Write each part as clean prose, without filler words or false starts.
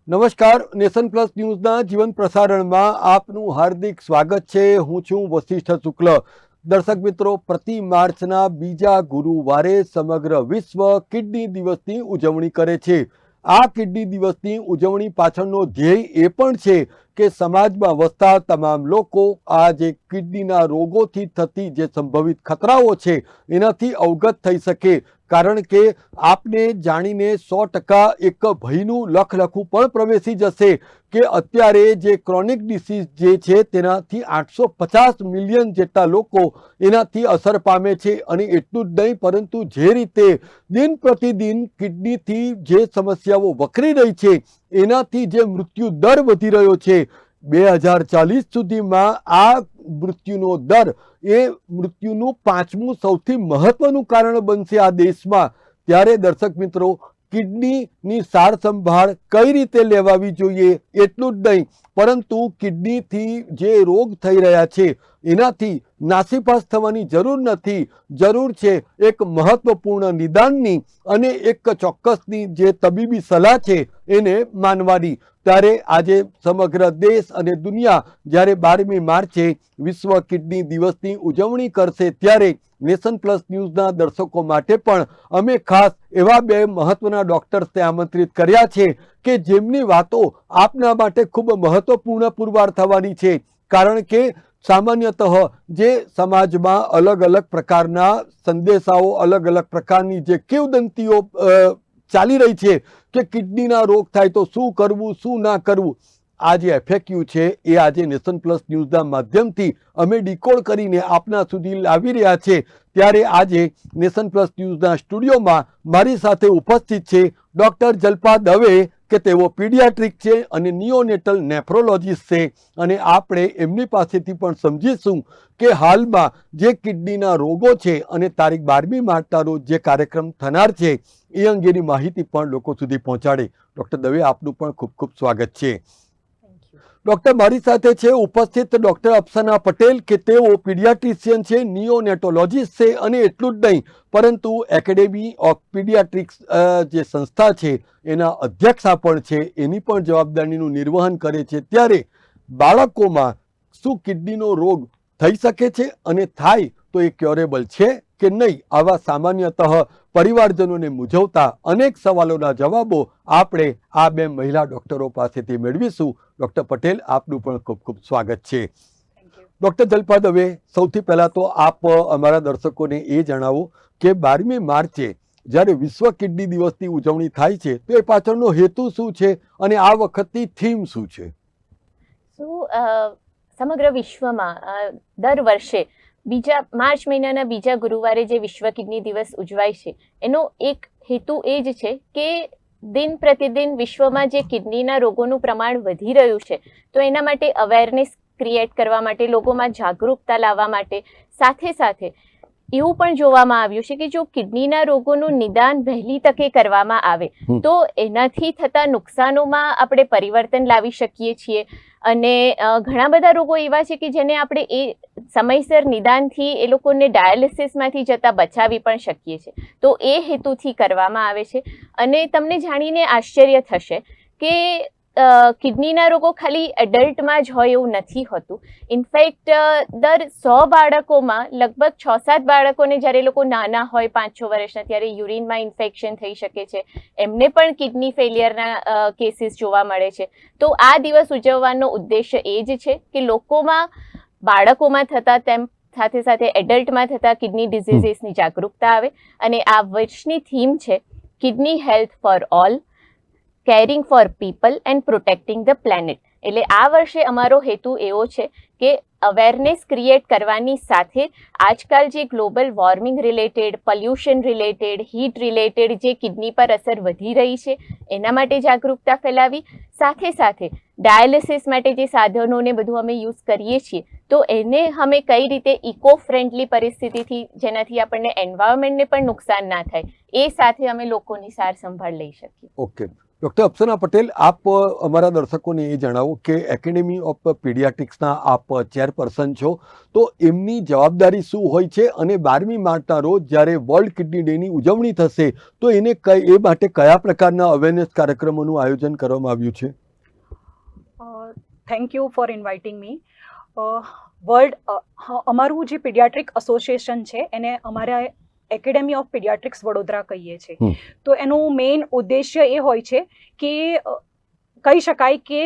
નમસ્કાર, nation plus ન્યૂઝના જીવન પ્રસારણમાં આપનું હાર્દિક સ્વાગત છે. હું છું વશિષ્ઠ શુક્લ. દર્શક મિત્રો, પ્રતિ માર્ચના બીજા ગુરુવારે સમગ્ર વિશ્વ કિડની દિવસની ઉજવણી કરે છે. આ કિડની દિવસની ઉજવણી પાછળનો ધ્યેય એ પણ છે કે સમાજમાં વસતા તમામ લોકો આ જે કિડનીના રોગોથી થતી જે સંભવિત ખતરાઓ છે એનાથી અવગત થઈ શકે. કારણ કે આપને જાણીને 100% એક ભયનું લખલખું પણ પ્રવેશી જશે કે અત્યારે જે ક્રોનિક ડિસીઝ જે છે તેનાથી 850 મિલિયન જેટલા લોકો એનાથી અસર પામે છે. અને એટલું જ નહીં, પરંતુ જે રીતે દિન પ્રતિદિન કિડનીથી જે સમસ્યાઓ વકરી રહી છે એનાથી જે મૃત્યુ દર વધી રહ્યો છે, 2040 સુધીમાં આ મૃત્યુનો દર એ મૃત્યુનું 5મું સૌથી મહત્વનું કારણ બનશે આ દેશમાં. ત્યારે દર્શક મિત્રો, કિડનીની સાર સંભાળ કઈ રીતે લેવાવી જોઈએ એટલું જ નહીં, પરંતુ કિડનીથી જે રોગ થઈ રહ્યા છે એનાથી નાસીપાસ થવાની જરૂર નથી. જરૂર છે એક મહત્વપૂર્ણ નિદાનની અને એક ચોક્કસની જે તબીબી સલાહ છે એને માનવાની. ત્યારે આજે સમગ્ર દેશ અને દુનિયા જ્યારે 12મી માર્ચે વિશ્વ કિડની દિવસની ઉજવણી કરશે, ત્યારે નેશન પ્લસ ન્યૂઝના દર્શકો માટે પણ અમે ખાસ એવા 2 મહત્વના ડોક્ટર્સને આમંત્રિત કર્યા છે કે જેમની વાતો આપના માટે ખૂબ મહત્વપૂર્ણ પુરવાર થવાની છે. કારણ કે સામાન્યતઃ જે સમાજમાં અલગ અલગ પ્રકારના સંદેશાઓ, અલગ અલગ પ્રકારની જે કિંવદંતીઓ ચાલી રહી છે કે કિડનીના રોગ થાય તો શું કરવું, શું ના કરવું, આ જે FAQ છે એ આજે નેશન પ્લસ ન્યૂઝના માધ્યમથી અમે ડીકોડ કરીને આપના સુધી લાવી રહ્યા છે. ત્યારે આજે નેશન પ્લસ ન્યૂઝના સ્ટુડિયોમાં મારી સાથે ઉપસ્થિત છે ડૉક્ટર જલ્પા દવે, કે તેઓ પીડિયાટ્રિક છે અને નિયોનેટલ નેફ્રોલોજીસ્ટ છે. અને આપણે એમની પાસેથી પણ સમજીશું કે હાલમાં જે કિડનીના રોગો છે અને તારીખ 12મી માર્ચના રોજ જે કાર્યક્રમ થનાર છે એ અંગેની માહિતી પણ લોકો સુધી પહોંચાડે. ડૉક્ટર દવે, આપનું પણ ખૂબ ખૂબ સ્વાગત છે. ડૉક્ટર, મારી સાથે છે ઉપસ્થિત ડૉક્ટર અફસાના પટેલ, કે તેઓ પીડિયાટ્રિશિયન છે, નિયોનેટોલોજીસ્ટ છે અને એટલું જ નહીં, પરંતુ એકેડેમી ઓફ પીડિયાટ્રિક્સ જે સંસ્થા છે એના અધ્યક્ષા પણ છે. એની પણ જવાબદારીનું નિર્વહન કરે છે. ત્યારે બાળકોમાં શું કિડનીનો રોગ થઈ શકે છે અને થાય તો એ ક્યોરેબલ છે કે નહીં, આવા સામાન્યતઃ પરિવારજનોને મૂંઝવતા અનેક સવાલોના જવાબો આપણે આ 2 મહિલા ડૉક્ટરો પાસેથી મેળવીશું. ડૉક્ટર પટેલ, આપનું પણ ખૂબ ખૂબ સ્વાગત છે. ડૉક્ટર જલ્પા દવે, સૌથી પહેલાં તો આપ અમારા દર્શકોને એ જણાવો કે 12મી માર્ચે જ્યારે વિશ્વ કિડની દિવસની ઉજવણી થાય છે તો એ પાછળનો હેતુ શું છે અને આ વખતની થીમ શું છે? સમગ્ર વિશ્વમાં દર વર્ષે માર્ચ મહિનાના બીજા ગુરુવારે જે વિશ્વ કિડની દિવસ ઉજવાય છે એનો એક હેતુ એ જ છે કે દિન પ્રતિદિન વિશ્વમાં જે કિડનીના રોગોનું પ્રમાણ વધી રહ્યું છે તો એના માટે અવેરનેસ ક્રિએટ કરવા માટે, લોકોમાં જાગૃતતા લાવવા માટે, સાથે સાથે એવું પણ જોવામાં આવ્યું છે કે જો કિડનીના રોગોનું નિદાન વહેલી તકે કરવામાં આવે તો એનાથી થતા નુકસાનોમાં આપણે પરિવર્તન લાવી શકીએ છીએ. અને ઘણા બધા રોગો એવા છે કે જેને આપણે એ સમયસર નિદાનથી એ લોકોને ડાયાલિસિસમાંથી જતા બચાવી પણ શકીએ છીએ. તો એ હેતુથી કરવામાં આવે છે. અને તમને જાણીને આશ્ચર્ય થશે કે કિડનીના રોગો ખાલી એડલ્ટમાં જ હોય એવું નથી હોતું. ઇનફેક્ટ દર 100 બાળકોમાં લગભગ 6-7 બાળકોને જ્યારે લોકો નાના હોય 5-6 વર્ષના ત્યારે યુરિનમાં ઇન્ફેક્શન થઈ શકે છે. એમને પણ કિડની ફેલિયરના કેસીસ જોવા મળે છે. તો આ દિવસ ઉજવવાનો ઉદ્દેશ્ય એ જ છે કે લોકોમાં, બાળકોમાં થતા તેમ સાથે સાથે એડલ્ટમાં થતા કિડની ડિઝીઝીસની જાગૃતતા આવે. અને આ વર્ષની થીમ છે kidney health for all, caring for people and protecting the planet. એટલે આ વર્ષે અમારો હેતુ એવો છે કે અવેરનેસ ક્રિએટ કરવાની સાથે આજકાલ જે global warming related, pollution related, heat related જે કિડની પર અસર વધી રહી છે એના માટે જાગૃતતા ફેલાવી, સાથે સાથે ડાયાલિસિસ માટે જે સાધનોને બધું અમે યુઝ કરીએ છીએ તો એને અમે કઈ રીતે ઇકો ફ્રેન્ડલી પરિસ્થિતિથી, જેનાથી આપણને એન્વાયરમેન્ટને પણ નુકસાન ના થાય, એ સાથે અમે લોકોની સાર સંભાળ લઈ શકીએ. ઓકે ડૉક્ટર અપ્સના પટેલ, આપ અમારા દર્શકોને એ જણાવો કે એકેડેમી ઓફ પીડિયાટ્રિક્સના આપ ચેરપર્સન છો, તો એમની જવાબદારી શું હોય છે અને 12મી માર્ચના રોજ જ્યારે વર્લ્ડ કિડની ડેની ઉજવણી થશે તો એને એ માટે કયા પ્રકારના અવેરનેસ કાર્યક્રમોનું આયોજન કરવામાં આવ્યું છે? થેન્ક યુ ફોર ઇન્વાઇટિંગ મી. અમારું જે પીડિયાટ્રિક એસોસિએશન છે એને અમારા એકેડેમી ઓફ પીડિયાટ્રિક્સ વડોદરા કહીએ છીએ. તો એનું મેઇન ઉદ્દેશ્ય એ હોય છે કે કહી શકાય કે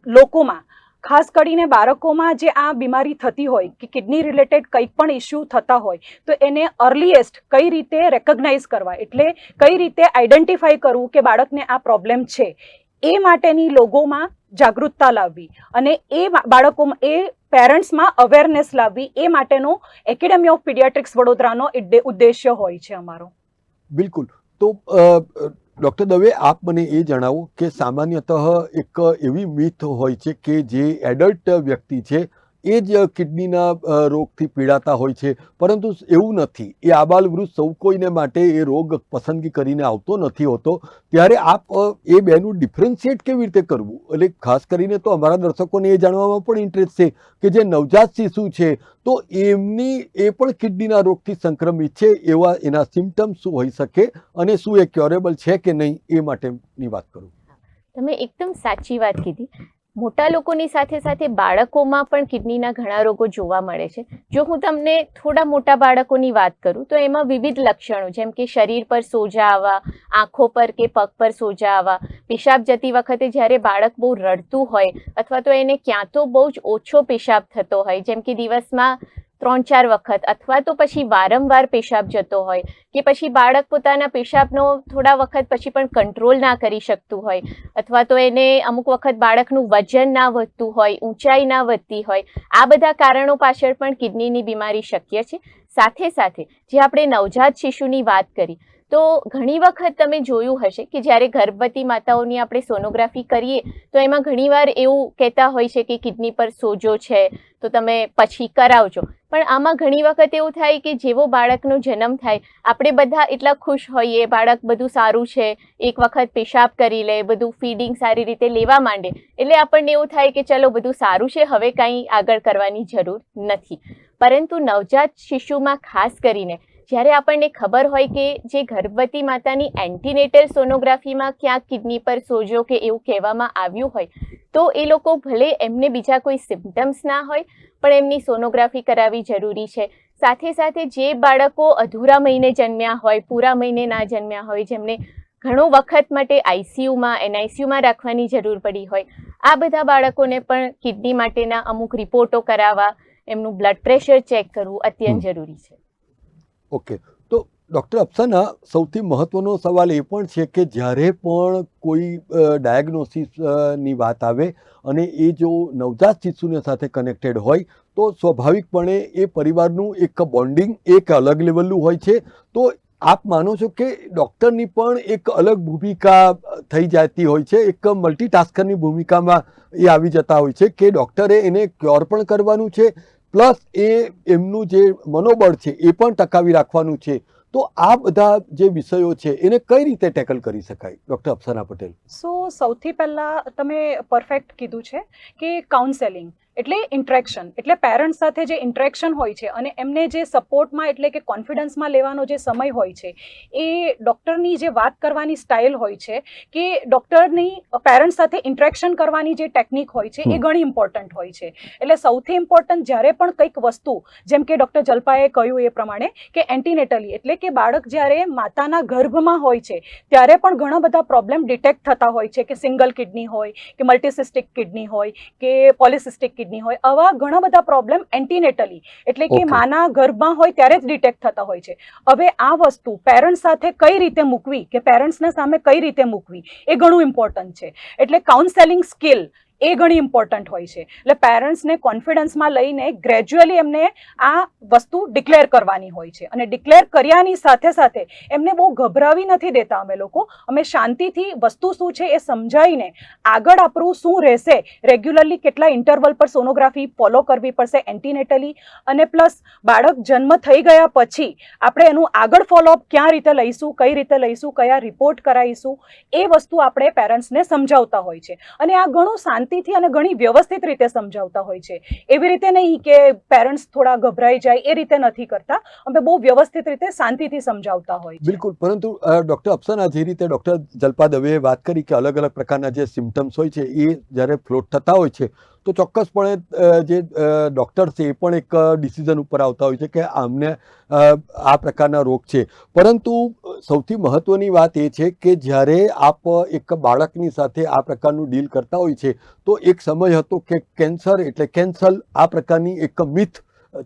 લોકોમાં, ખાસ કરીને બાળકોમાં જે આ બીમારી થતી હોય કે કિડની રિલેટેડ કંઈક પણ ઇસ્યુ થતા હોય તો એને અર્લીએસ્ટ કઈ રીતે રેકગ્નાઇઝ કરવા, એટલે કઈ રીતે આઈડેન્ટિફાઈ કરવું કે બાળકને આ પ્રોબ્લેમ છે, એ માટેની લોકોમાં જાગૃતતા લાવવી અને એ બાળકોમાં, એ પેરેન્ટ્સમાં અવેરનેસ લાવવી, એ માટેનો એકેડેમી ઓફ પીડિયાટ્રિક્સ વડોદરાનો ઉદ્દેશ્ય હોય છે અમારો. બિલકુલ. તો ડૉક્ટર દવે, આપ મને એ જણાવો કે સામાન્યતઃ એક એવી મિથ હોય છે કે જે એડલ્ટ વ્યક્તિ છે એ જ કિડનીના રોગથી પીડાતા હોય છે, પરંતુ એવું નથી. એ આબાલવૃદ્ધ સૌ કોઈને માટે એ રોગ પસંદગી કરીને આવતો નથી હોતો. ત્યારે આપ એ બેનું ડિફરન્શિએટ કેવી રીતે કરવું, એટલે ખાસ કરીને તો અમારા દર્શકોને એ જાણવામાં પણ ઇન્ટરેસ્ટ છે કે જે નવજાત શિશુ છે તો એમની એ પણ કિડનીના રોગથી સંક્રમિત છે, એવા એના સિમ્ટમ્સ શું હોઈ શકે અને શું એ ક્યોરેબલ છે કે નહીં, એ માટેની વાત કરું. તમે એકદમ સાચી વાત કીધી. મોટા લોકોની સાથે સાથે બાળકોમાં પણ કિડનીના ઘણા રોગો જોવા મળે છે. જો હું તમને થોડા મોટા બાળકોની વાત કરું તો એમાં વિવિધ લક્ષણો, જેમ કે શરીર પર સોજા આવવા, આંખો પર કે પગ પર સોજા આવવા, પેશાબ જતી વખતે જ્યારે બાળક બહુ રડતું હોય અથવા તો એને ક્યાં તો બહુ જ ઓછો પેશાબ થતો હોય, જેમ કે દિવસમાં 3-4 વખત અથવા તો પછી વારંવાર પેશાબ જતો હોય કે પછી બાળક પોતાના પેશાબનો થોડા વખત પછી પણ કંટ્રોલ ના કરી શકતું હોય અથવા તો એને અમુક વખત બાળકનું વજન ના વધતું હોય, ઊંચાઈ ના વધતી હોય, આ બધા કારણો પાછળ પણ કિડનીની બીમારી શક્ય છે. સાથે સાથે જે આપણે નવજાત શિશુની વાત કરી તો ઘણી વખત તમે જોયું હશે કે જ્યારે ગર્ભવતી માતાઓની આપણે સોનોગ્રાફી કરીએ તો એમાં ઘણીવાર એવું કહેતા હોય છે કે કિડની પર સોજો છે તો તમે પછી કરાવજો. પણ આમાં ઘણી વખત એવું થાય કે જેવો બાળકનો જન્મ થાય આપણે બધા એટલા ખુશ હોઈએ, બાળક બધું સારું છે, એક વખત પેશાબ કરી લે, બધું ફીડિંગ સારી રીતે લેવા માંડે, એટલે આપણને એવું થાય કે ચલો બધું સારું છે, હવે કાંઈ આગળ કરવાની જરૂર નથી. પરંતુ નવજાત શિશુમાં ખાસ કરીને જ્યારે આપણને ખબર હોય કે જે ગર્ભવતી માતાની એન્ટીનેટલ સોનોગ્રાફીમાં ક્યાંક કિડની પર સોજો કે એવું કહેવામાં આવ્યું હોય તો એ લોકો ભલે એમને બીજા કોઈ સિમ્ટમ્સ ના હોય પણ એમની સોનોગ્રાફી કરાવવી જરૂરી છે. સાથે સાથે જે બાળકો અધૂરા મહિને જન્મ્યા હોય, પૂરા મહિને ના જન્મ્યા હોય, જેમને ઘણો વખત માટે આઈસીયુમાં, એનઆઈસીયુમાં રાખવાની જરૂર પડી હોય, આ બધા બાળકોને પણ કિડની માટેના અમુક રિપોર્ટો કરાવવા, એમનું બ્લડ પ્રેશર ચેક કરવું અત્યંત જરૂરી છે. ઓકે. તો ડૉક્ટર અપ્સના, સૌથી મહત્વનો સવાલ એ પણ છે કે જ્યારે પણ કોઈ ડાયગ્નોસિસની વાત આવે અને એ જો નવજાત શિશુને સાથે કનેક્ટેડ હોય તો સ્વાભાવિકપણે એ પરિવારનું એક બોન્ડિંગ એક અલગ લેવલનું હોય છે. તો આપ માનો છો કે ડૉક્ટરની પણ એક અલગ ભૂમિકા થઈ જતી હોય છે, એક મલ્ટીટાસ્કરની ભૂમિકામાં એ આવી જતા હોય છે કે ડૉક્ટરે એને ક્યોર પણ કરવાનું છે પ્લસ એમનું જે મનોબળ છે એ પણ ટકાવી રાખવાનું છે. તો આ બધા જે વિષયો છે એને કઈ રીતે ટેકલ કરી શકાય, ડૉક્ટર અપ્સના પટેલ? સૌથી પહેલા તમે પરફેક્ટ કીધું છે કે કાઉન્સેલિંગ એટલે ઇન્ટરેક્શન, એટલે પેરેન્ટ્સ સાથે જે ઇન્ટરેક્શન હોય છે અને એમને જે સપોર્ટમાં એટલે કે કોન્ફિડન્સમાં લેવાનો જે સમય હોય છે, એ ડૉક્ટરની જે વાત કરવાની સ્ટાઇલ હોય છે કે ડૉક્ટરની પેરેન્ટ્સ સાથે ઇન્ટરેક્શન કરવાની જે ટેકનિક હોય છે એ ઘણી ઇમ્પોર્ટન્ટ હોય છે. એટલે સૌથી ઇમ્પોર્ટન્ટ જ્યારે પણ કંઈક વસ્તુ, જેમ કે ડૉક્ટર જલ્પાએ કહ્યું એ પ્રમાણે કે એન્ટીનેટલી એટલે કે બાળક જ્યારે માતાના ગર્ભમાં હોય છે ત્યારે પણ ઘણા બધા પ્રોબ્લેમ ડિટેક્ટ થતા હોય છે કે સિંગલ કિડની હોય કે મલ્ટીસિસ્ટિક કિડની હોય કે પોલિસિસ્ટિક કિડની હોય, આવા ઘણા બધા પ્રોબ્લેમ એન્ટીનેટલી એટલે કે માના ગર્ભમાં હોય ત્યારે જ ડિટેક્ટ થતા હોય છે. હવે આ વસ્તુ પેરેન્ટ્સ સાથે કઈ રીતે મૂકવી કે પેરેન્ટ્સના સામે કઈ રીતે મૂકવી એ ઘણું ઇમ્પોર્ટન્ટ છે. એટલે કાઉન્સેલિંગ સ્કિલ એ ઘણી ઇમ્પોર્ટન્ટ હોય છે. એટલે પેરેન્ટ્સને કોન્ફિડન્સમાં લઈને ગ્રેજ્યુઅલી એમને આ વસ્તુ ડિક્લેર કરવાની હોય છે, અને ડિક્લેર કર્યાની સાથે સાથે એમને બહુ ગભરાવી નથી દેતા અમે લોકો. અમે શાંતિથી વસ્તુ શું છે એ સમજાવીને આગળ આપણું શું રહેશે, રેગ્યુલરલી કેટલા ઇન્ટરવલ પર સોનોગ્રાફી ફોલો કરવી પડશે એન્ટીનેટલી, અને પ્લસ બાળક જન્મ થઈ ગયા પછી આપણે એનું આગળ ફોલોઅપ ક્યાં રીતે લઈશું, કઈ રીતે લઈશું, કયા રિપોર્ટ કરાવીશું, એ વસ્તુ આપણે પેરેન્ટ્સને સમજાવતા હોય છે. અને આ ઘણું શાંતિથી અને ઘણી વ્યવસ્થિત રીતે સમજાવતા હોય છે. એવી રીતે નહીં કે પેરેન્ટ્સ થોડા ગભરાઈ જાય, એ રીતે નથી કરતા. અમે બહુ વ્યવસ્થિત રીતે શાંતિથી સમજાવતા હોય છે. બિલકુલ. પરંતુ ડૉક્ટર અપ્સના, જે રીતે ડૉક્ટર જલ્પા દવેએ વાત કરી કે અલગ અલગ પ્રકારના જે સિમ્ટમ્સ હોય છે એ જ્યારે ફ્લોટ થતા હોય છે, તો ચોક્કસપણે જે ડૉક્ટર છે એ પણ એક ડિસિઝન ઉપર આવતા હોય છે કે આમને આ પ્રકારના રોગ છે. પરંતુ સૌથી મહત્ત્વની વાત એ છે કે જ્યારે આપ એક બાળકની સાથે આ પ્રકારનું ડીલ કરતા હોય છે, તો એક સમય હતો કે કેન્સર એટલે કેન્સલ, આ પ્રકારની એક મિથ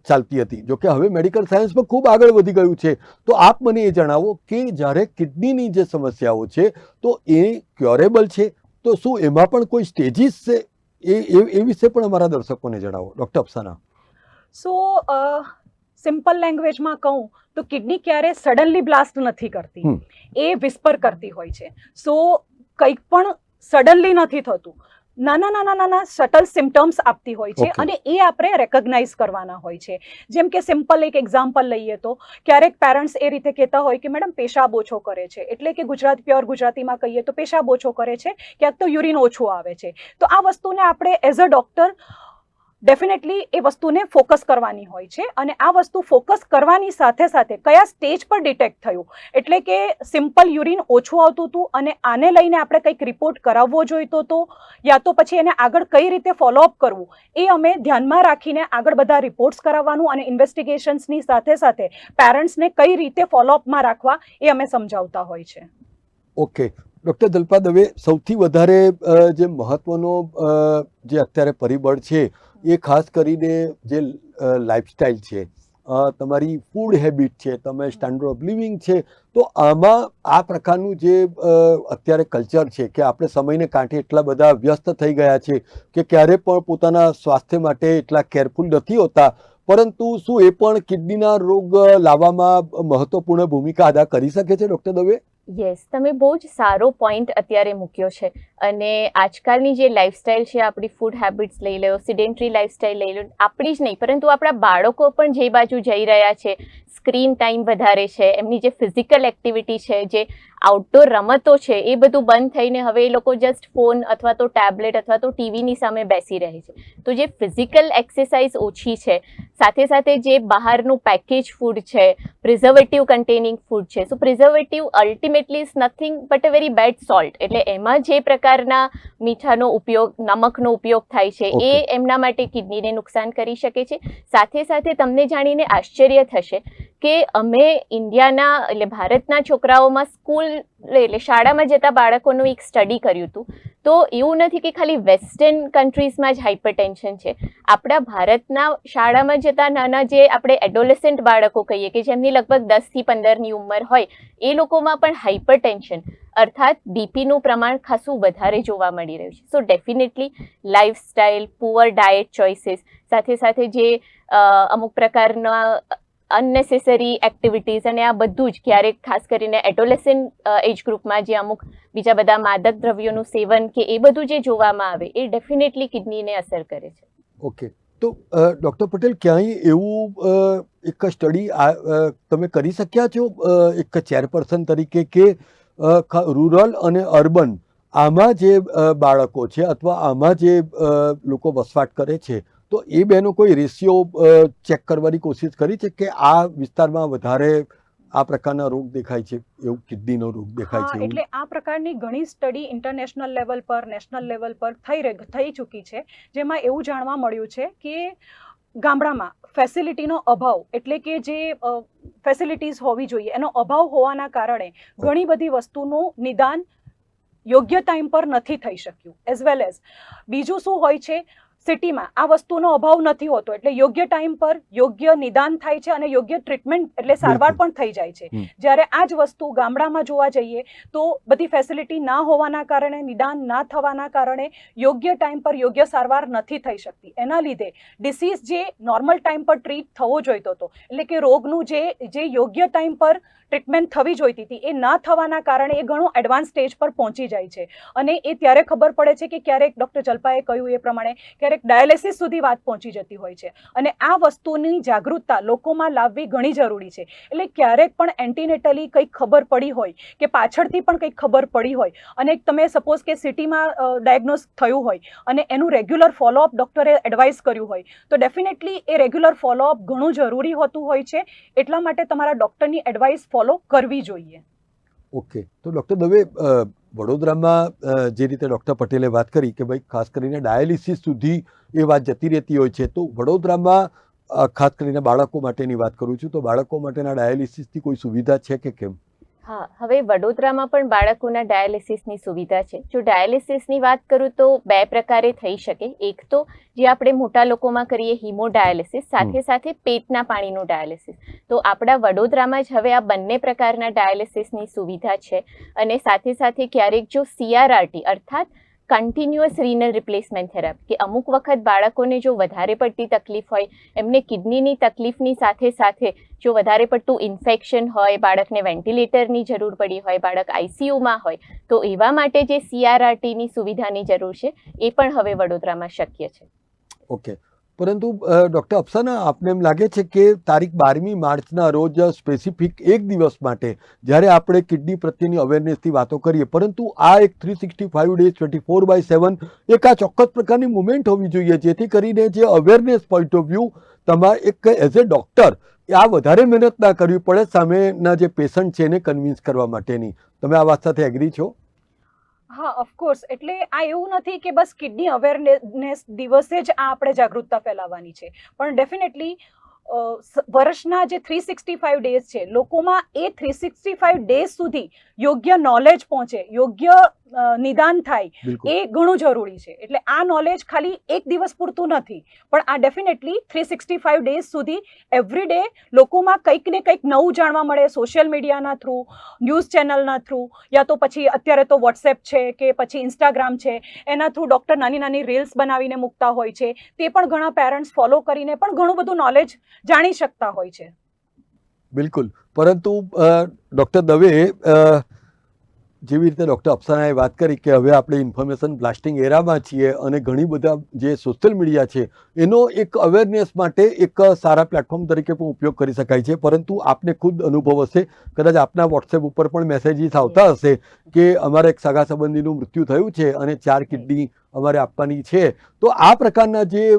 ચાલતી હતી. જો કે હવે મેડિકલ સાયન્સમાં ખૂબ આગળ વધી ગયું છે. તો આપ મને એ જણાવો કે જ્યારે કિડનીની જે સમસ્યાઓ છે તો એ ક્યોરેબલ છે, તો શું એમાં પણ કોઈ સ્ટેજીસ છે, એ વિશે પણ અમારા દર્શકોને જણાવો ડૉક્ટર અપ્સના. સો સિમ્પલ લેંગ્વેજમાં કહું તો કિડની ક્યારે સડનલી બ્લાસ્ટ નથી કરતી, એ વિસ્પર કરતી હોય છે. સો કંઈક પણ સડનલી નથી થતું, નાના નાના નાના સટલ સિમ્ટમ્સ આપતી હોય છે, અને એ આપણે રેકગ્નાઇઝ કરવાના હોય છે. જેમ કે સિમ્પલ એક એક્ઝામ્પલ લઈએ તો ક્યારેક પેરેન્ટ્સ એ રીતે કહેતા હોય કે મેડમ પેશાબ ઓછો કરે છે, એટલે કે પ્યોર ગુજરાતીમાં કહીએ તો પેશાબ ઓછો કરે છે, ક્યાંક તો યુરિન ઓછું આવે છે. તો આ વસ્તુને આપણે એઝ અ ડૉક્ટર ડેફિનેટલી એ વસ્તુને ફોકસ કરવાની હોય છે. અને આ વસ્તુ ફોકસ કરવાની સાથે સાથે કયા સ્ટેજ પર ડિટેક્ટ થયું, એટલે કે સિમ્પલ યુરિન ઓછું આવતું હતું અને આને લઈને આપણે કંઈક રિપોર્ટ કરાવવો જોઈતો હતો, યા તો પછી એને આગળ કઈ રીતે ફોલોઅપ કરવું, એ અમે ધ્યાનમાં રાખીને આગળ બધા રિપોર્ટ્સ કરાવવાનું અને ઇન્વેસ્ટિગેશન્સની સાથે સાથે પેરેન્ટ્સને કઈ રીતે ફોલોઅપમાં રાખવા એ અમે સમજાવતા હોય છે. ઓકે. ડૉક્ટર જલ્પા દવે, સૌથી વધારે જે મહત્ત્વનો જે અત્યારે પરિબળ છે એ ખાસ કરીને જે લાઈફસ્ટાઈલ છે, તમારી ફૂડ હેબિટ છે, તમે સ્ટાન્ડર્ડ ઓફ લિવિંગ છે, તો આમાં આ પ્રકારનું જે અત્યારે કલ્ચર છે કે આપણે સમયને કાંઠે એટલા બધા વ્યસ્ત થઈ ગયા છે કે ક્યારે પણ પોતાના સ્વાસ્થ્ય માટે એટલા કેરફુલ નથી હોતા, પરંતુ શું એ પણ કિડનીના રોગ લાવવામાં મહત્વપૂર્ણ ભૂમિકા અદા કરી શકે છે ડૉક્ટર દવે? યસ, તમે બહુ જ સારો પોઈન્ટ અત્યારે મૂક્યો છે. અને આજકાલની જે લાઈફસ્ટાઈલ છે, આપણી ફૂડ હેબિટ્સ લઈ લો, સિડેન્ટરી લાઈફસ્ટાઈલ લઈ લો, આપણી જ નહીં પરંતુ આપણા બાળકો પણ જે બાજુ જઈ રહ્યા છે, સ્ક્રીન ટાઈમ વધારે છે, એમની જે ફિઝિકલ એક્ટિવિટી છે, જે આઉટડોર રમતો છે, એ બધું બંધ થઈને હવે એ લોકો જસ્ટ ફોન અથવા તો ટેબ્લેટ અથવા તો ટીવીની સામે બેસી રહે છે. તો જે ફિઝિકલ એક્સરસાઇઝ ઓછી છે, સાથે સાથે જે બહારનું પેકેજ ફૂડ છે, પ્રિઝર્વેટિવ કન્ટેનિંગ ફૂડ છે. So preservative ultimately is nothing but a very bad salt. એટલે એમાં જે પ્રકારના મીઠાનો ઉપયોગ, નમકનો ઉપયોગ થાય છે, એ એમના માટે કિડનીને નુકસાન કરી શકે છે. સાથે સાથે તમને જાણીને આશ્ચર્ય થશે કે અમે ઇન્ડિયાના એટલે ભારતના છોકરાઓમાં સ્કૂલ એટલે શાળામાં જતા બાળકોનું એક સ્ટડી કર્યું હતું. તો એવું નથી કે ખાલી વેસ્ટર્ન કન્ટ્રીઝમાં જ હાઇપરટેન્શન છે. આપણા ભારતના શાળામાં જતા નાના જે આપણે એડોલેસન્ટ બાળકો કહીએ કે જેમની લગભગ 10 થી 15ની ઉંમર હોય, એ લોકોમાં પણ હાઇપરટેન્શન અર્થાત બીપીનું પ્રમાણ ખાસું વધારે જોવા મળી રહ્યું છે. સો definitely lifestyle, poor diet choices, સાથે સાથે જે અમુક પ્રકારના અનનેસેસરી એક્ટિવિટીઝ અને આ બધું જ ક્યારેક ખાસ કરીને એડોલેસન્ટ એજ ગ્રુપમાં જે અમુક બીજા બધા માદક દ્રવ્યોનું સેવન કે એ બધું જે જોવામાં આવે, એ ડેફિનેટલી કિડનીને અસર કરે છે. ઓકે. તો ડૉક્ટર પટેલ, ક્યાંય એવું એક સ્ટડી તમે કરી શક્યા છો એક ચેરપર્સન તરીકે કે રૂરલ અને અર્બન આમાં જે બાળકો છે અથવા આમાં જે લોકો વસવાટ કરે છે, તો એ બેનો કોઈ રેશિયો ચેક કરવાની કોશિશ કરી છે કે આ વિસ્તારમાં વધારે આ પ્રકારના રોગ દેખાય છે, એવું કિડનીનો રોગ દેખાય છે? એટલે આ પ્રકારની ઘણી સ્ટડી ઇન્ટરનેશનલ લેવલ પર, નેશનલ લેવલ પર થઈ ચૂકી છે, જેમાં એવું જાણવા મળ્યું છે કે ગામડામાં ફેસિલિટીનો અભાવ, એટલે કે જે ફેસિલિટીઝ હોવી જોઈએ એનો અભાવ હોવાના કારણે ઘણી બધી વસ્તુનું નિદાન યોગ્ય ટાઈમ પર નથી થઈ શક્યું. એઝ વેલ એઝ બીજું શું હોય છે, સિટીમાં આ વસ્તુનો અભાવ નથી હોતો, એટલે યોગ્ય ટાઈમ પર યોગ્ય નિદાન થાય છે અને યોગ્ય ટ્રીટમેન્ટ એટલે સારવાર પણ થઈ જાય છે. જ્યારે આ જ વસ્તુ ગામડામાં જોવા જઈએ તો બધી ફેસિલિટી ના હોવાના કારણે, નિદાન ના થવાના કારણે યોગ્ય ટાઈમ પર યોગ્ય સારવાર નથી થઈ શકતી. એના લીધે ડિસીઝ જે નોર્મલ ટાઈમ પર ટ્રીટ થવો જોઈતો હતો, એટલે કે રોગનું જે યોગ્ય ટાઈમ પર ટ્રીટમેન્ટ થવી જોઈતી હતી એ ના થવાના કારણે એ ઘણું એડવાન્સ સ્ટેજ પર પહોંચી જાય છે. અને એ ત્યારે ખબર પડે છે કે ક્યારેક ડૉક્ટર જલ્પાએ કહ્યું એ પ્રમાણે ક્યારેક ડાયાલિસિસ સુધી વાત પહોંચી જતી હોય છે. અને આ વસ્તુની જાગૃતતા લોકોમાં લાવવી ઘણી જરૂરી છે. એટલે ક્યારેક પણ એન્ટીનેટલી કંઈક ખબર પડી હોય કે પાછળથી પણ કંઈક ખબર પડી હોય અને તમે સપોઝ કે સિટીમાં ડાયગ્નોઝ થયું હોય અને એનું રેગ્યુલર ફોલોઅપ ડૉક્ટરે એડવાઇસ કર્યું હોય તો ડેફિનેટલી એ રેગ્યુલર ફોલોઅપ ઘણું જરૂરી હોતું હોય છે. એટલા માટે તમારા ડૉક્ટરની એડવાઇસ ફોલો કરવી જોઈએ. ઓકે, તો ડૉક્ટર દવે, વડોદરામાં જે રીતે ડૉક્ટર પટેલે વાત કરી કે ભાઈ ખાસ કરીને ડાયાલિસિસ સુધી એ વાત જતી રહેતી હોય છે, તો વડોદરામાં ખાસ કરીને બાળકો માટેની વાત કરું છું, તો બાળકો માટેના ડાયાલિસિસની કોઈ સુવિધા છે કે કેમ? હા, હવે વડોદરામાં પણ બાળકોના ડાયાલિસિસની સુવિધા છે. જો ડાયાલિસિસની વાત કરું તો બે પ્રકારે થઈ શકે. એક તો જે આપણે મોટા લોકોમાં કરીએ હિમોડાયાલિસિસ, સાથે સાથે પેટના પાણીનું ડાયાલિસિસ. તો આપણા વડોદરામાં જ હવે આ બંને પ્રકારના ડાયાલિસિસની સુવિધા છે. અને સાથે સાથે ક્યારેક જો CRRT અર્થાત કન્ટિન્યુઅસ રીનલ રિપ્લેસમેન્ટ થેરાપી, કે અમુક વખત બાળકોને જો વધારે પડતી તકલીફ હોય, એમને કિડનીની તકલીફની સાથે સાથે જો વધારે પડતું ઇન્ફેક્શન હોય, બાળકને વેન્ટિલેટરની જરૂર પડી હોય, બાળક ICUમાં હોય, તો એવા માટે જે CRRTની સુવિધાની જરૂર છે એ પણ હવે વડોદરામાં શક્ય છે. ઓકે, પરંતુ ડૉક્ટર અફસાના, આપને એમ લાગે છે કે તારીખ 12મી માર્ચના રોજ સ્પેસિફિક એક દિવસ માટે જ્યારે આપણે કિડની પ્રત્યેની અવેરનેસથી વાતો કરીએ, પરંતુ આ એક 365 ડેઝ 24/7 એક આ ચોક્કસ પ્રકારની મુવમેન્ટ હોવી જોઈએ, જેથી કરીને જે અવેરનેસ પોઈન્ટ ઓફ વ્યૂ તમારે એક એઝ એ ડૉક્ટર આ વધારે મહેનત ના કરવી પડે સામેના જે પેશન્ટ છે એને કન્વિન્સ કરવા માટેની. તમે આ વાત સાથે એગ્રી છો? હા, ઓફકોર્સ. એટલે આ એવું નથી કે બસ કિડની અવેરનેસ દિવસે જ આ આપણે જાગૃતતા ફેલાવવાની છે, પણ ડેફિનેટલી વર્ષના જે 365 ડેઝ છે, લોકોમાં એ 365 ડેઝ સુધી યોગ્ય નોલેજ પહોંચે, યોગ્ય નિદાન થાય, એ ઘણું જરૂરી છે. એટલે આ નોલેજ ખાલી એક દિવસ પૂરતું નથી, પણ આ ડેફિનેટલી 365 ડેઝ સુધી એવરી ડે લોકોમાં કંઈક ને કંઈક નવું જાણવા મળે, સોશિયલ મીડિયાના થ્રુ, ન્યૂઝ ચેનલના થ્રુ, યા તો પછી અત્યારે તો વોટ્સએપ છે કે પછી ઇન્સ્ટાગ્રામ છે, એના થ્રુ ડૉક્ટર નાની નાની રીલ્સ બનાવીને મૂકતા હોય છે. તે પણ ઘણા પેરેન્ટ્સ ફોલો કરીને પણ ઘણું બધું નોલેજ જાણી શકતા હોય છે. બિલકુલ, પરંતુ ડૉક્ટર દવે, જેવી રીતે ડૉક્ટર અફસાનાએ વાત કરી કે હવે આપણે ઇન્ફોર્મેશન બ્લાસ્ટિંગ એરામાં છીએ અને ઘણી બધા જે સોશિયલ મીડિયા છે એનો એક અવેરનેસ માટે એક સારા પ્લેટફોર્મ તરીકે પણ ઉપયોગ કરી શકાય છે, પરંતુ આપને ખુદ અનુભવ હશે, કદાચ આપના વોટ્સએપ ઉપર પણ મેસેજીસ આવતા હશે કે અમારા એક સગા સંબંધીનું મૃત્યુ થયું છે અને 4 કિડની અમારે આપવાની છે. તો આ પ્રકારના જે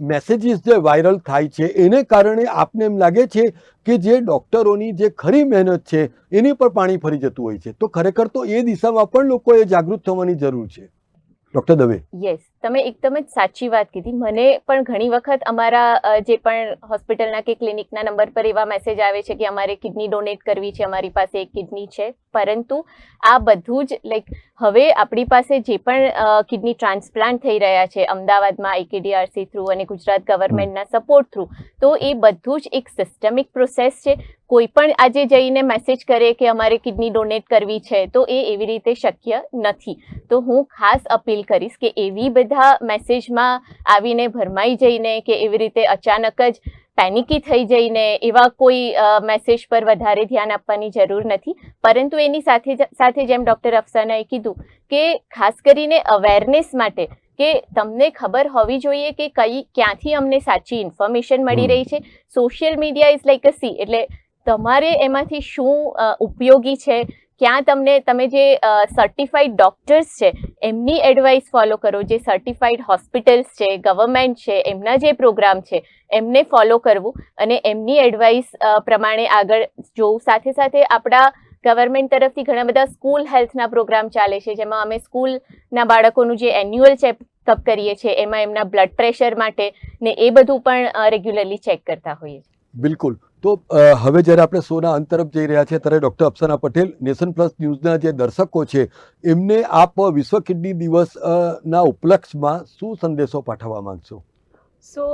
મેસેજીસ જે વાયરલ થાય છે એને કારણે આપને એમ લાગે છે કે જે ડૉક્ટરોની જે ખરી મહેનત છે એની પર પાણી ફરી જતું હોય છે, તો ખરેખર તો એ દિશામાં પણ લોકોએ જાગૃત થવાની જરૂર છે. ડૉક્ટર દવે. યસ, તમે એકદમ જ સાચી વાત કીધી. મને પણ ઘણી વખત અમારા જે પણ હોસ્પિટલના કે ક્લિનિકના નંબર પર એવા મેસેજ આવે છે કે અમારે કિડની ડોનેટ કરવી છે, અમારી પાસે એક કિડની છે, પરંતુ આ બધું જ હવે આપણી પાસે જે પણ કિડની ટ્રાન્સપ્લાન્ટ થઈ રહ્યા છે અમદાવાદમાં IKDRC થ્રુ અને ગુજરાત ગવર્મેન્ટના સપોર્ટ થ્રુ, તો એ બધું જ એક સિસ્ટમિક પ્રોસેસ છે. કોઈ પણ આજે જઈને મેસેજ કરે કે અમારે કિડની ડોનેટ કરવી છે તો એ એવી રીતે શક્ય નથી. તો હું ખાસ અપીલ કરીશ કે એવી બધા મેસેજમાં આવીને ભરમાઈ જઈને કે એવી રીતે અચાનક જ પેનિકી થઈ જઈને એવા કોઈ મેસેજ પર વધારે ધ્યાન આપવાની જરૂર નથી, પરંતુ એની સાથે જેમ ડૉક્ટર અફસાનાએ કીધું કે ખાસ કરીને અવેરનેસ માટે કે તમને ખબર હોવી જોઈએ કે ક્યાંથી અમને સાચી ઇન્ફોર્મેશન મળી રહી છે. Social media is like a C, એટલે તમારે એમાંથી શું ઉપયોગી છે, ક્યાં તમે જે સર્ટિફાઈડ ડોક્ટર્સ છે એમની એડવાઇસ ફોલો કરો, જે સર્ટિફાઈડ હોસ્પિટલ્સ છે, ગવર્મેન્ટ છે, એમના જે પ્રોગ્રામ છે એમને ફોલો કરવું અને એમની એડવાઇસ પ્રમાણે આગળ જોવું. સાથે સાથે આપણા ગવર્મેન્ટ તરફથી ઘણા બધા સ્કૂલ હેલ્થના પ્રોગ્રામ ચાલે છે, જેમાં અમે સ્કૂલના બાળકોનું જે એન્યુઅલ ચેકઅપ કરીએ છીએ એમાં એમના બ્લડ પ્રેશર માટે ને એ બધું પણ રેગ્યુલરલી ચેક કરતા હોઈએ છીએ. બિલકુલ, તો હવે જ્યારે આપણે શોના અંત તરફ જઈ રહ્યા છે ત્યારે ડૉક્ટર અપ્સના પટેલ, નેશન પ્લસ ન્યૂઝના જે દર્શકો છે એમને આપ વિશ્વ કિડની દિવસ ના ઉપલક્ષમાં શું સંદેશો પાઠવવા માંગશો? સો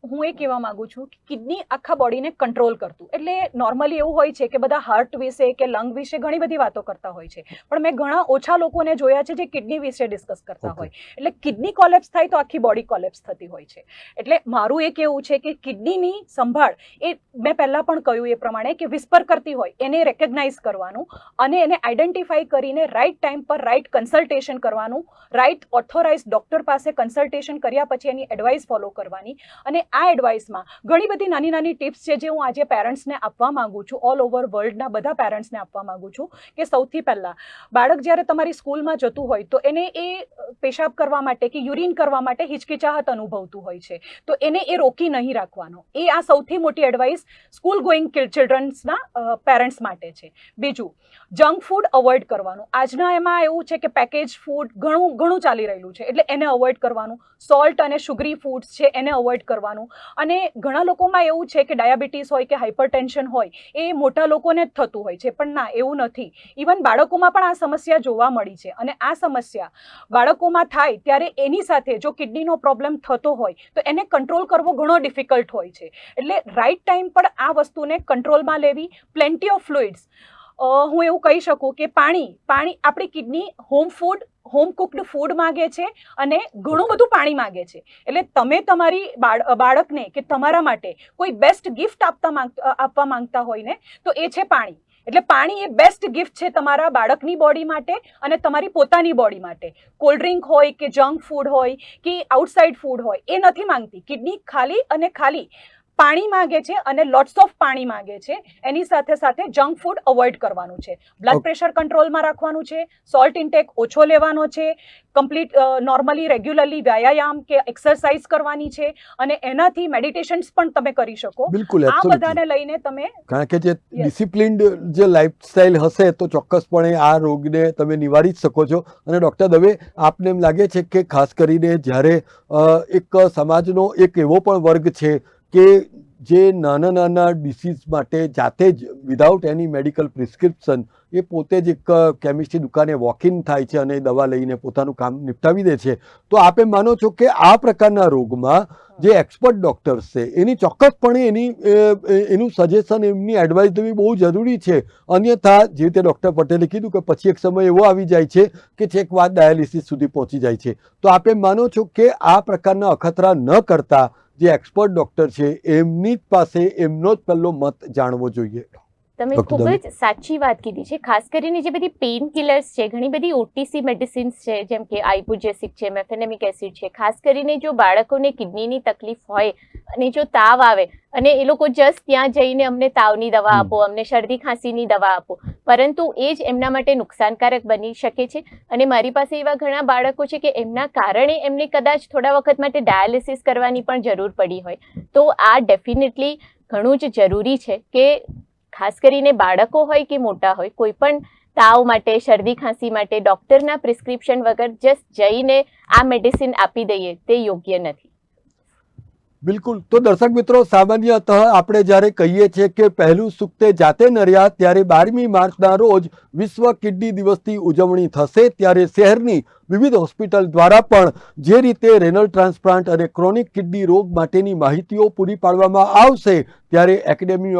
હું એ કહેવા માંગુ છું કે કિડની આખા બોડીને કંટ્રોલ કરતું, એટલે નોર્મલી એવું હોય છે કે બધા હાર્ટ વિશે કે લંગ વિશે ઘણી બધી વાતો કરતા હોય છે, પણ મેં ઘણા ઓછા લોકોને જોયા છે જે કિડની વિશે ડિસ્કસ કરતા હોય. એટલે કિડની કોલેપ્સ થાય તો આખી બોડી કોલેપ્સ થતી હોય છે. એટલે મારું એ કહેવું છે કે કિડનીની સંભાળ એ મેં પહેલાં પણ કહ્યું એ પ્રમાણે કે વિસ્પર કરતી હોય એને રેકગ્નાઇઝ કરવાનું અને એને આઈડેન્ટિફાઈ કરીને રાઇટ ટાઈમ પર રાઇટ કન્સલ્ટેશન કરવાનું, રાઇટ ઓથોરાઇઝ ડૉક્ટર પાસે કન્સલ્ટેશન કર્યા પછી એની એડવાઇસ ફોલો કરવાની. અને આ એડવાઇસમાં ઘણી બધી નાની નાની ટિપ્સ છે જે હું આજે પેરેન્ટ્સને આપવા માંગુ છું, ઓલ ઓવર વર્લ્ડના બધા પેરેન્ટ્સને આપવા માંગુ છું. કે સૌથી પહેલાં બાળક જ્યારે તમારી સ્કૂલમાં જતું હોય તો એને એ પેશાબ કરવા માટે કે યુરિન કરવા માટે હિચકિચાહટ અનુભવતું હોય છે, તો એને એ રોકી નહીં રાખવાનો. એ આ સૌથી મોટી એડવાઇસ સ્કૂલ ગોઈંગ ચિલ્ડ્રન્સના પેરેન્ટ્સ માટે છે. બીજું, જંક ફૂડ અવોઇડ કરવાનું. આજના એમાં એવું છે કે પેકેજ ફૂડ ઘણું ચાલી રહેલું છે, એટલે એને અવોઇડ કરવાનું. સોલ્ટ અને શુગરી ફૂડ્સ છે એને અવોઇડ કરવાનું. અને ઘણા લોકોમાં એવું છે કે ડાયાબિટીસ હોય કે હાઇપરટેન્શન હોય એ મોટા લોકોને જ થતું હોય છે, પણ ના, એવું નથી. ઇવન બાળકોમાં પણ આ સમસ્યા જોવા મળી છે. અને આ સમસ્યા બાળકોમાં થાય ત્યારે એની સાથે જો કિડનીનો પ્રોબ્લેમ થતો હોય તો એને કંટ્રોલ કરવો ઘણો ડિફિકલ્ટ હોય છે. એટલે રાઇટ ટાઈમ પર આ વસ્તુને કંટ્રોલમાં લેવી. પ્લેન્ટી ઓફ ફ્લુઇડ્સ, હું એવું કહી શકું કે પાણી આપણી કિડની હોમ કુકડ ફૂડ માગે છે અને ઘણું બધું પાણી માગે છે. એટલે તમે તમારી બાળકને કે તમારા માટે કોઈ બેસ્ટ ગિફ્ટ આપવા માંગતા હોય ને તો એ છે પાણી. એટલે પાણી એ બેસ્ટ ગિફ્ટ છે તમારા બાળકની બોડી માટે અને તમારી પોતાની બોડી માટે. કોલ્ડ ડ્રિંક હોય કે જંક ફૂડ હોય કે આઉટસાઇડ ફૂડ હોય એ નથી માંગતી. કિડની ખાલી અને ખાલી પાણી માગે છે અને લોટ્સ ઓફ પાણી માગે છે. એની સાથે સાથે જંક ફૂડ અવોઇડ કરવાનું છે. બ્લડ પ્રેશર કંટ્રોલમાં રાખવાનું છે. સોલ્ટ ઇન્ટેક ઓછો લેવાનો છે. કમ્પ્લીટ નોર્મલી રેગ્યુલરલી વ્યાયામ કે એક્સરસાઇઝ કરવાની છે. અને એનાથી મેડિટેશન્સ પણ તમે કરી શકો. બિલકુલ, આ બધાને લઈને તમે, કારણ કે જે ડિસિપ્લિન્ડ જે લાઇફસ્ટાઇલ હશે તો ચોક્કસપણે આ રોગને તમે નિવારી જ શકો છો. અને ડૉક્ટર દવે, આપને એમ લાગે છે કે ખાસ કરીને જ્યારે એક સમાજનો એક એવો પણ વર્ગ છે કે જે નાના ડિસીઝ માટે જાતે જ વિધાઉટ એની મેડિકલ પ્રિસ્ક્રિપ્શન એ પોતે જ એક કેમિસ્ટ્રી દુકાને વોક ઇન થાય છે અને દવા લઈને પોતાનું કામ નિપટાવી દે છે, તો આપ એમ માનો છો કે આ પ્રકારના રોગમાં જે એક્સપર્ટ ડૉક્ટર્સ છે એની ચોક્કસપણે એનું સજેશન, એમની એડવાઇસ લેવી બહુ જરૂરી છે? અન્યથા જે રીતે ડૉક્ટર પટેલે કીધું કે પછી એક સમય એવો આવી જાય છે કે છેક વાત ડાયાલિસિસ સુધી પહોંચી જાય છે, તો આપ એમ માનો છો કે આ પ્રકારના અખતરા ન કરતા જે એક્સપર્ટ ડૉક્ટર છે એમની પાસે એમનો જ પહેલો મત જાણવો જોઈએ? તમે ખૂબ જ સાચી વાત કીધી છે. ખાસ કરીને જે બધી પેઇન કિલર્સ છે, ઘણી બધી ઓટીસી મેડિસિન્સ છે, જેમ કે આઇબુજેસિક છે, મેફેનેમિક એસિડ છે. ખાસ કરીને જો બાળકોને કિડનીની તકલીફ હોય અને જો તાવ આવે અને એ લોકો જસ્ટ ત્યાં જઈને અમને તાવની દવા આપો, અમને શરદી ખાંસીની દવા આપો, પરંતુ એ જ એમના માટે નુકસાનકારક બની શકે છે. અને મારી પાસે એવા ઘણા બાળકો છે કે એમના કારણે એમને કદાચ થોડા વખત માટે ડાયાલિસિસ કરવાની પણ જરૂર પડી હોય. તો આ ડેફિનેટલી ઘણું જ જરૂરી છે કે ખાસ કરીને બાળકો હોય કે મોટા હોય, કોઈ પણ તાવ માટે, શરદી ખાંસી માટે ડૉક્ટરના પ્રિસ્ક્રિપ્શન વગર જસ્ટ જઈને આ મેડિસિન આપી દઈએ તે યોગ્ય નથી. બિલકુલ. તો દર્શક મિત્રો, સામાન્યતઃ આપણે જ્યારે કહીએ છીએ કે પહેલું સુખ તે જાતે નર્યા, ત્યારે 12મી માર્ચના રોજ વિશ્વ કિડની દિવસની ઉજવણી થશે. ત્યારે શહેરની વિવિધ હોસ્પિટલ દ્વારા પણ જે રીતે રેનલ ટ્રાન્સપ્લાન્ટ અને ક્રોનિક કિડની રોગ માટેની માહિતીઓ પૂરી પાડવામાં આવશે, ત્યારે એકેડેમી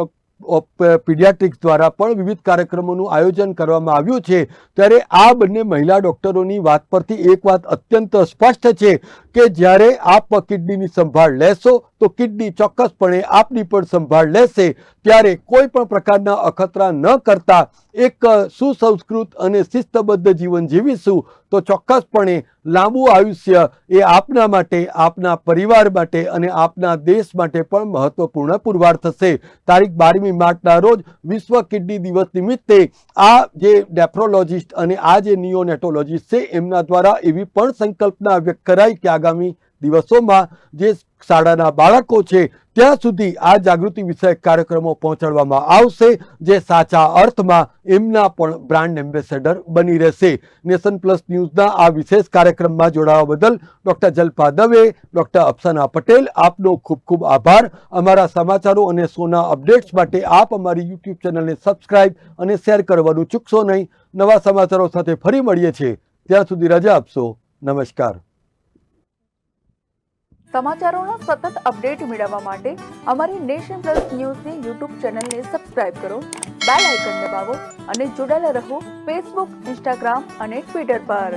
ઓફ પીડિયાટ્રિક્સ દ્વારા પણ વિવિધ કાર્યક્રમોનું આયોજન કરવામાં આવ્યું છે. ત્યારે આ બંને મહિલા ડૉક્ટરોની વાત પરથી એક વાત અત્યંત સ્પષ્ટ છે કે જ્યારે આપ કિડનીની સંભાળ લેશો તો કિડની ચોક્કસપણે આપની પણ સંભાળ લેશે. ત્યારે કોઈ પણ પ્રકારના અખતરા ન કરતા એક સુસંસ્કૃત અને શિસ્તબદ્ધ જીવન જીવીશું તો ચોક્કસપણે લાંબુ આયુષ્ય એ આપના માટે, આપના પરિવાર માટે અને આપના દેશ માટે પણ મહત્વપૂર્ણ પુરવાર થશે. તારીખ 12મી માર્ચના રોજ વિશ્વ કિડની દિવસ નિમિત્તે આ જે નેફ્રોલોજિસ્ટ અને આ જે નિયોનેટોલોજિસ્ટ છે એમના દ્વારા એવી પણ સંકલ્પના વ્યક્ત કરાઈ કે આગામી દિવસોમાં જે શાળાના બાળકો છે ત્યાં સુધી આ જાગૃતિ વિષયક કાર્યક્રમો પહોંચાડવામાં આવશે, જે સાચા અર્થમાં એમના પણ બ્રાન્ડ એમ્બેસેડર બની રહેશે. નેશન પ્લસ ન્યૂઝના આ વિશેષ કાર્યક્રમમાં જોડાવા બદલ ડૉક્ટર જલ્પા દવે, ડૉક્ટર અફસાના પટેલ, આપનો ખૂબ ખૂબ આભાર. અમારા સમાચારો અને શોના અપડેટ્સ માટે આપ અમારી યુટ્યુબ ચેનલને સબસ્ક્રાઇબ અને શેર કરવાનું ચૂકશો નહીં. નવા સમાચારો સાથે ફરી મળીએ છીએ, ત્યાં સુધી રજા આપશો. નમસ્કાર. સમાચારોના સતત અપડેટ મેળવવા માટે અમારી નેશન પ્લસ ન્યૂઝની યુટ્યુબ ચેનલને સબસ્ક્રાઇબ કરો, બેલ આઇકન દબાવો અને જોડાયેલા રહો ફેસબુક, ઇન્સ્ટાગ્રામ અને ટ્વિટર પર.